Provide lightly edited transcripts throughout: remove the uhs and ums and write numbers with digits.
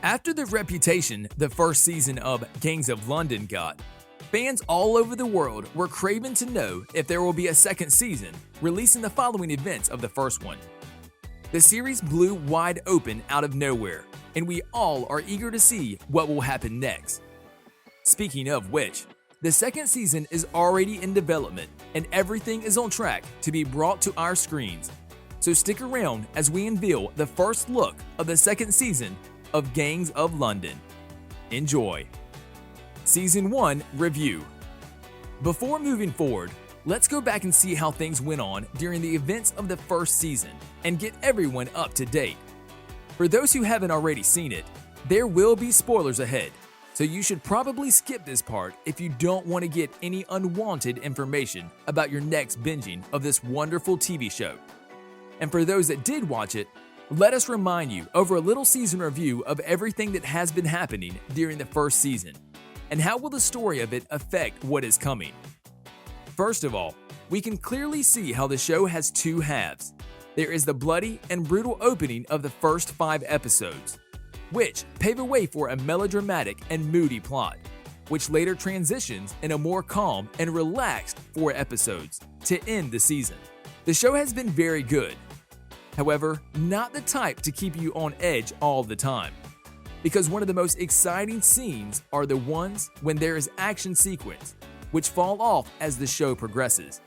After the reputation the first season of Gangs of London got, fans all over the world were craving to know if there will be a second season, releasing the following events of the first one. The series blew wide open out of nowhere, and we all are eager to see what will happen next. Speaking of which, the second season is already in development, and everything is on track to be brought to our screens. So stick around as we unveil the first look of the second season of Gangs of London. Enjoy. Season 1 Review. Before moving forward, let's go back and see how things went on during the events of the first season and get everyone up to date. For those who haven't already seen it, there will be spoilers ahead, so you should probably skip this part if you don't want to get any unwanted information about your next binging of this wonderful TV show. And for those that did watch it, let us remind you over a little season review of everything that has been happening during the first season, and how will the story of it affect what is coming. First of all, we can clearly see how the show has two halves. There is the bloody and brutal opening of the first 5 episodes, which pave a way for a melodramatic and moody plot, which later transitions in a more calm and relaxed 4 episodes to end the season. The show has been very good. However, not the type to keep you on edge all the time, because one of the most exciting scenes are the ones when there is action sequence, which fall off as the show progresses.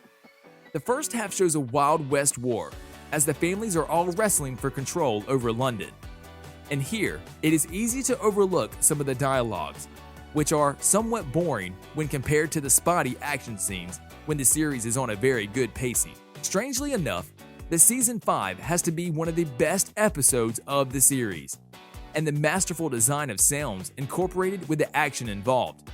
The first half shows a Wild West war, as the families are all wrestling for control over London. And here, it is easy to overlook some of the dialogues, which are somewhat boring when compared to the spotty action scenes when the series is on a very good pacing. Strangely enough, the Season 5 has to be one of the best episodes of the series, and the masterful design of sounds incorporated with the action involved.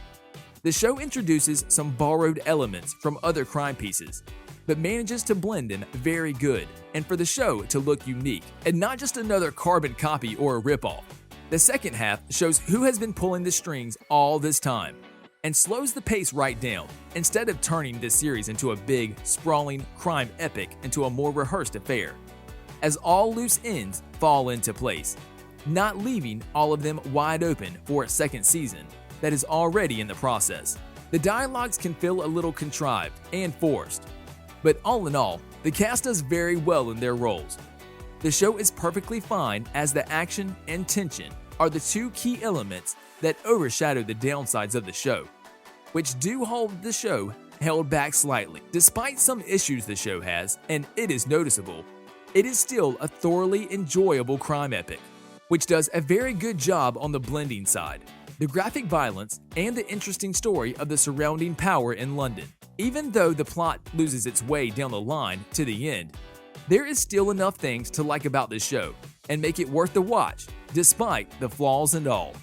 The show introduces some borrowed elements from other crime pieces, but manages to blend them very good, and for the show to look unique, and not just another carbon copy or a ripoff. The second half shows who has been pulling the strings all this time, and slows the pace right down, instead of turning this series into a big, sprawling crime epic into a more rehearsed affair, as all loose ends fall into place, not leaving all of them wide open for a second season that is already in the process. The dialogues can feel a little contrived and forced, but all in all, the cast does very well in their roles. The show is perfectly fine, as the action and tension are the two key elements that overshadow the downsides of the show, which do hold the show held back slightly. Despite some issues the show has, and it is noticeable, it is still a thoroughly enjoyable crime epic, which does a very good job on the blending side, the graphic violence, and the interesting story of the surrounding power in London. Even though the plot loses its way down the line to the end, there is still enough things to like about this show and make it worth the watch, despite the flaws and all.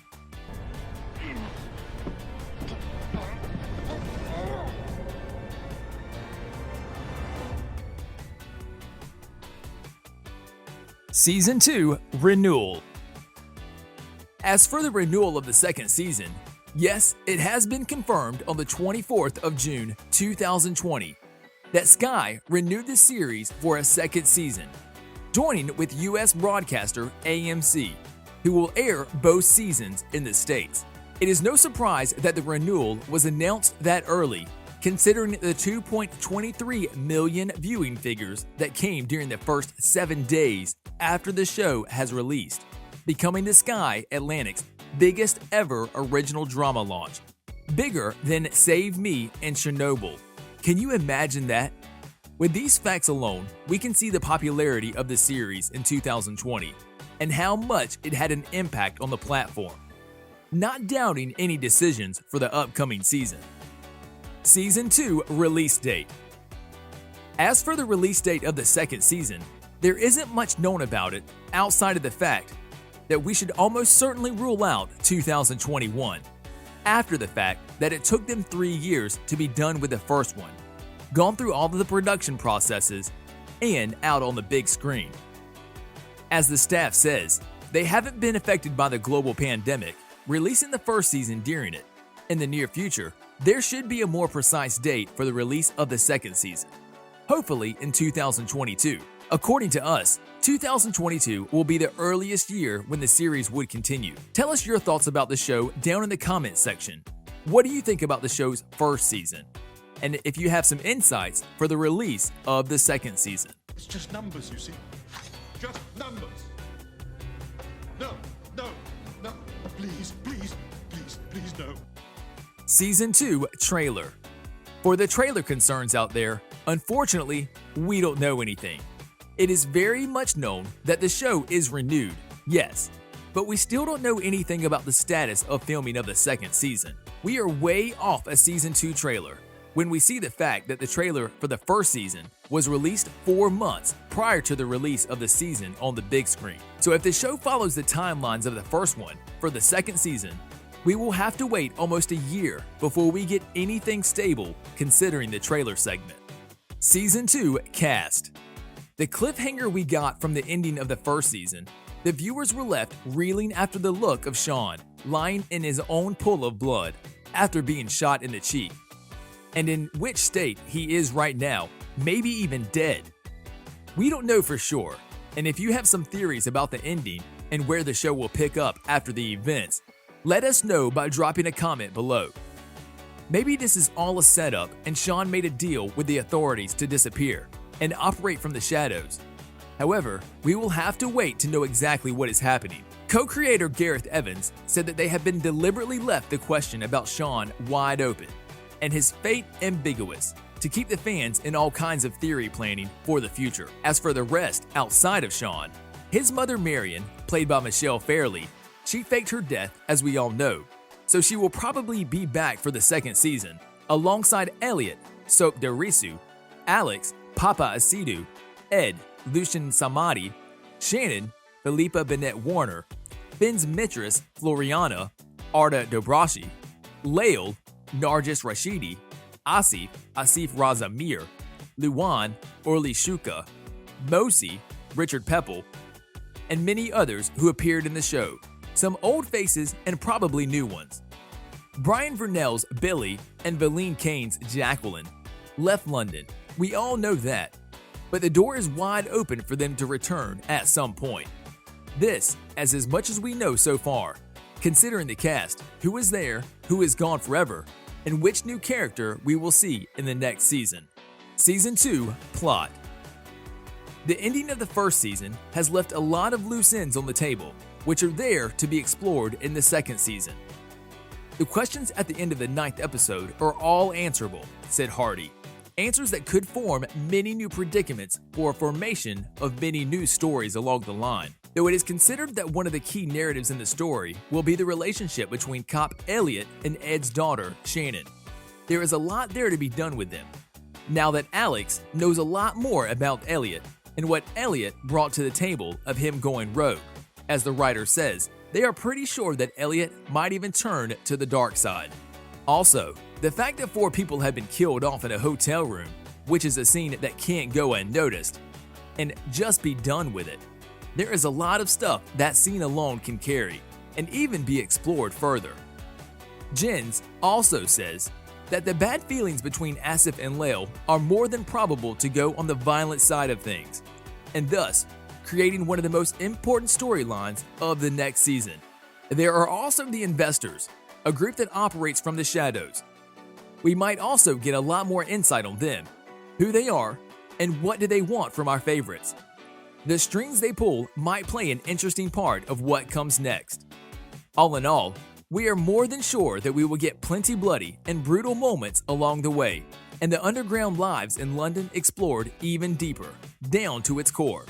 Season 2 Renewal. As for the renewal of the second season, yes, it has been confirmed on the 24th of June 2020 that Sky renewed the series for a second season, joining with US broadcaster AMC, who will air both seasons in the States. It is no surprise that the renewal was announced that early, considering the 2.23 million viewing figures that came during the first 7 days after the show has released, becoming the Sky Atlantic's biggest ever original drama launch, bigger than Save Me and Chernobyl. Can you imagine that? With these facts alone, we can see the popularity of the series in 2020 and how much it had an impact on the platform, not doubting any decisions for the upcoming season. Season 2 Release Date. As for the release date of the second season, there isn't much known about it outside of the fact that we should almost certainly rule out 2021, after the fact that it took them 3 years to be done with the first one, gone through all of the production processes, and out on the big screen. As the staff says, they haven't been affected by the global pandemic, releasing the first season during it. In the near future, there should be a more precise date for the release of the second season. hopefully in 2022. According to us, 2022 will be the earliest year when the series would continue. Tell us your thoughts about the show down in the comments section. What do you think about the show's first season? And if you have some insights for the release of the second season. It's just numbers, you see. Just numbers. No, please, no. Season 2 trailer. For the trailer concerns out there, unfortunately, we don't know anything. It is very much known that the show is renewed, yes, but we still don't know anything about the status of filming of the second season. We are way off a Season 2 trailer when we see the fact that the trailer for the first season was released 4 months prior to the release of the season on the big screen. So if the show follows the timelines of the first one for the second season, we will have to wait almost a year before we get anything stable considering the trailer segment. Season 2 cast. The cliffhanger we got from the ending of the first season, the viewers were left reeling after the look of Sean lying in his own pool of blood after being shot in the cheek, and in which state he is right now, maybe even dead. We don't know for sure, and if you have some theories about the ending and where the show will pick up after the events, let us know by dropping a comment below. Maybe this is all a setup and Sean made a deal with the authorities to disappear and operate from the shadows. However, we will have to wait to know exactly what is happening. Co-creator Gareth Evans said that they have been deliberately left the question about Sean wide open and his fate ambiguous to keep the fans in all kinds of theory planning for the future. As for the rest outside of Sean, his mother Marion, played by Michelle Fairley, she faked her death as we all know, so she will probably be back for the second season alongside Elliot, Soap Derisu, Alex, Papa Asidu, Ed, Lucian Samadi, Shannon, Philippa Bennet-Warner, Ben's mistress Floriana, Arda Dobrashi, Lael, Nargis Rashidi, Asif Razamir, Luan, Orly Shuka, Mosi, Richard Pepple, and many others who appeared in the show, some old faces and probably new ones. Brian Vernell's Billy and Valene Kane's Jacqueline left London, we all know that, but the door is wide open for them to return at some point. This, as much as we know so far, considering the cast, who is there, who is gone forever, and which new character we will see in the next season. Season 2 plot. The ending of the first season has left a lot of loose ends on the table, which are there to be explored in the second season. The questions at the end of the 9th episode are all answerable, said Hardy. Answers that could form many new predicaments for a formation of many new stories along the line. Though it is considered that one of the key narratives in the story will be the relationship between cop Elliot and Ed's daughter, Shannon. There is a lot there to be done with them. Now that Alex knows a lot more about Elliot and what Elliot brought to the table of him going rogue. As the writer says, they are pretty sure that Elliot might even turn to the dark side. Also, the fact that 4 people have been killed off in a hotel room, which is a scene that can't go unnoticed, and just be done with it. There is a lot of stuff that scene alone can carry, and even be explored further. Jens also says that the bad feelings between Asif and Lael are more than probable to go on the violent side of things, and thus creating one of the most important storylines of the next season. There are also the investors, a group that operates from the shadows. We might also get a lot more insight on them, who they are, and what do they want from our favorites. The strings they pull might play an interesting part of what comes next. All in all, we are more than sure that we will get plenty bloody and brutal moments along the way, and the underground lives in London explored even deeper, down to its core.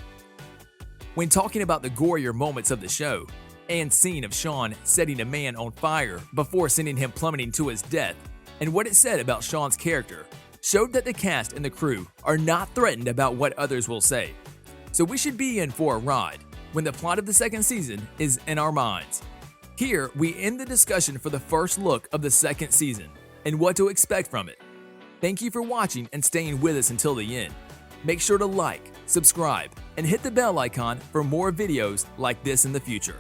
When talking about the gorier moments of the show, and scene of Sean setting a man on fire before sending him plummeting to his death, and what it said about Sean's character, showed that the cast and the crew are not threatened about what others will say. So we should be in for a ride when the plot of the second season is in our minds. Here, we end the discussion for the first look of the second season and what to expect from it. Thank you for watching and staying with us until the end. Make sure to like, subscribe, and hit the bell icon for more videos like this in the future.